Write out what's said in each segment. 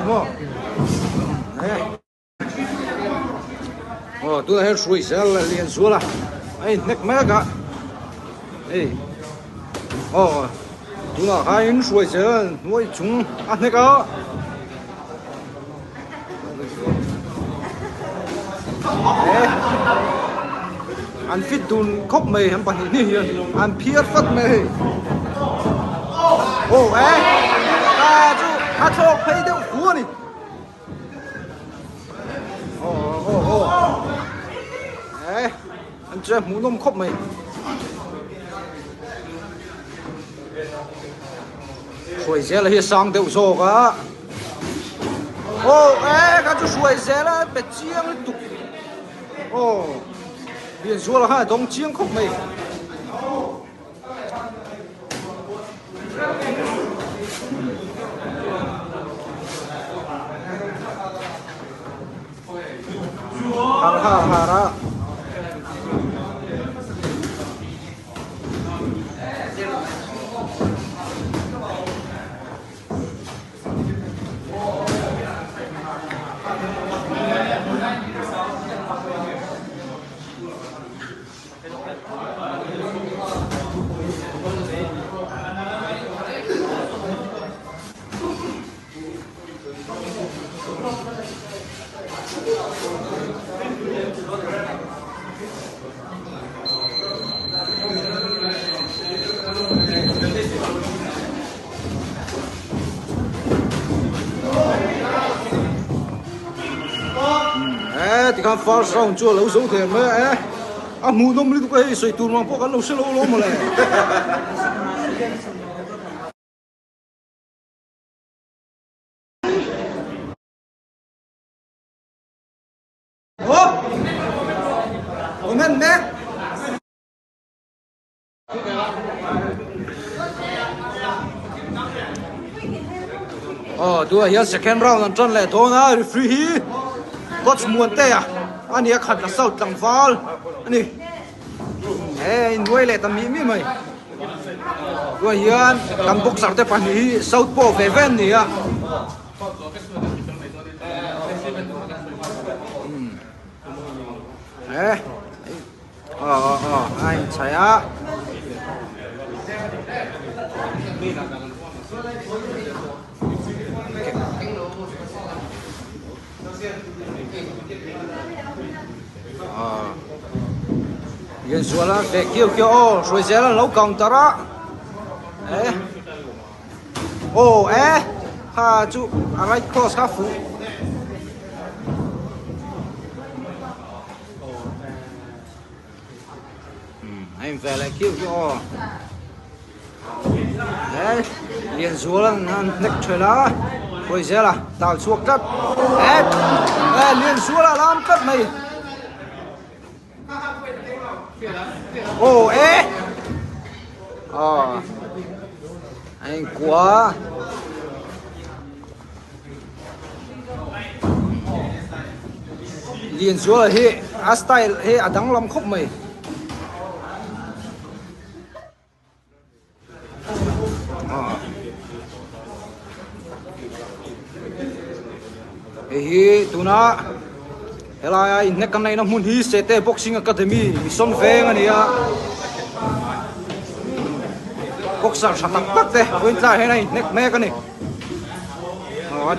Mo. Tu hết suy sẽ là liền xuống là. Ấy, nét mẹ cả. Ấy. Tu là hai anh suy sẽ nuôi chúng ăn nét cả. Anh fit tun khóc mày hắn bắn đi hiền, anh phiết phát mày. Chú cho thấy đâu cua này. Anh chơi muốn nôm khóc mày. Suy sẽ là hiện sang đều rồi cả. Cái chú suy sẽ là bị chiang lên tụt. Hiện xuống là hai đồng chiang khóc mày. Hara. Thì khám phá xong chua lâu sống thèm ấy. Mù nông lý tụi cái xoay tùn mang bó gắn lâu sẽ lâu lâu mà lè. Nên nét. Tôi hiện second round chân lệ thôi na free hit. Có muôn tê à? Anh ấy khẩn là sao chẳng phá. Anh ấy nuôi lệ tầm mỹ mày. Tôi hiện cầm bốc sạc tới phần ý sâu bộ về ven này à. Anh chạy á. Yên xuống là để kêu rồi sẽ là lâu còng ta đó. Chú right cross half phụ. Anh về lại kêu liền xuống là nếch trời lá. Rồi sẽ là tạo chuộc cắt. Liền xuống là làm cắt mày. Anh quá. Liền xuống là hệ style hệ đắng lắm khóc mày. Tu na helai nek kan nei na mun hi sete boxing academy mission veng ani a boxer satak pak te point la he nei nek me kan ni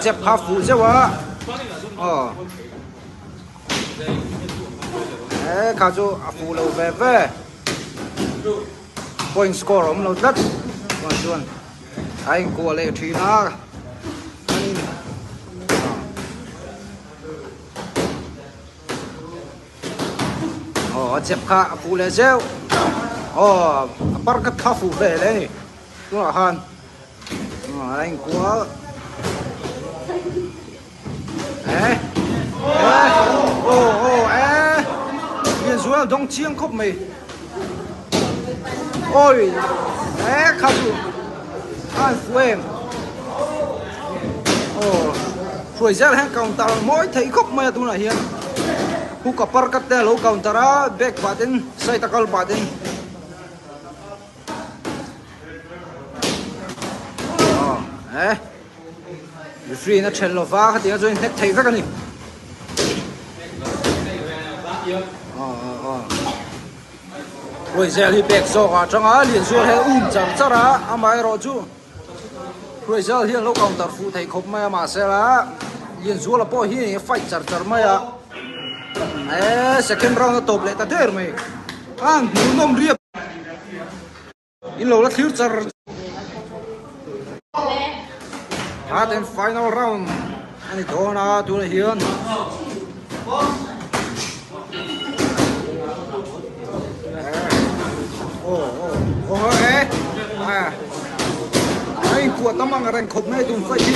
chep half fu je wa ka jo a fu lo ve point score om lo tat con chuan anh của lệ thủy na chép khá phụ lệ xeo bắt cắt khá phụ về đấy đúng là hàn anh quá liền xuống là đông chiêng khúc mày ôi khá phụ anh phụ em rồi ra là còng tàu mỗi thấy khúc mày đúng là hiền Huka parkat te lo countera back button side tackle button free nó chen lo va thì rồi hết thấy cái này rồi giờ thì bẹt sọ à trong á liền xuống hay chẳng chắc là à mai rồi chú rồi giờ hiện lúc ông ta phụ thầy khóc mà sẽ là liền xuống là bỏ hiện phải chặt mày à second round nó top lại ta thế mày muốn nông riệp in lâu là thiếu chặt then final round anh đó na tu là hiện anh của tấm bằng rành khổng này tụi phải đi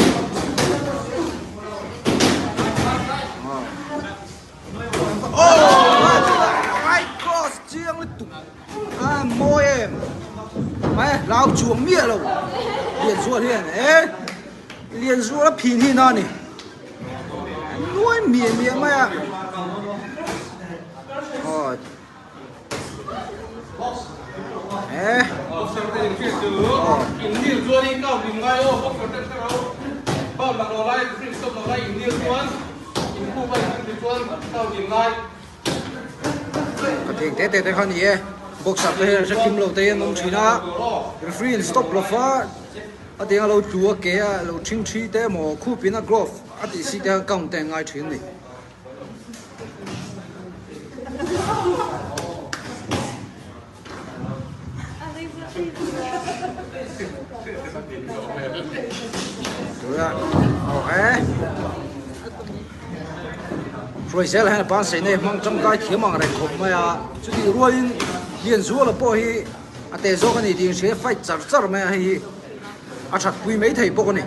my god chiang lên tụi môi em mày lao chuồng mía rồi liền ruột hiện liền ruột nó pin hi nó nè nuôi mía mày à thế con gì buộc sập đây sẽ kim lâu tiền ông chỉ na free stop lo fa ở tiếng lâu chúa kia lâu chính trị thế mà khu pin na growth ở thì sĩ thế công tiền ngay chuyện này rồi sẽ là bạn sẽ này mang trong cái thiếu mang này khóc mà chú đi ruồi liền xuống là bỏ hi à để cho cái này thì sẽ phải chặt mà hi à chặt quý mấy thầy bỏ này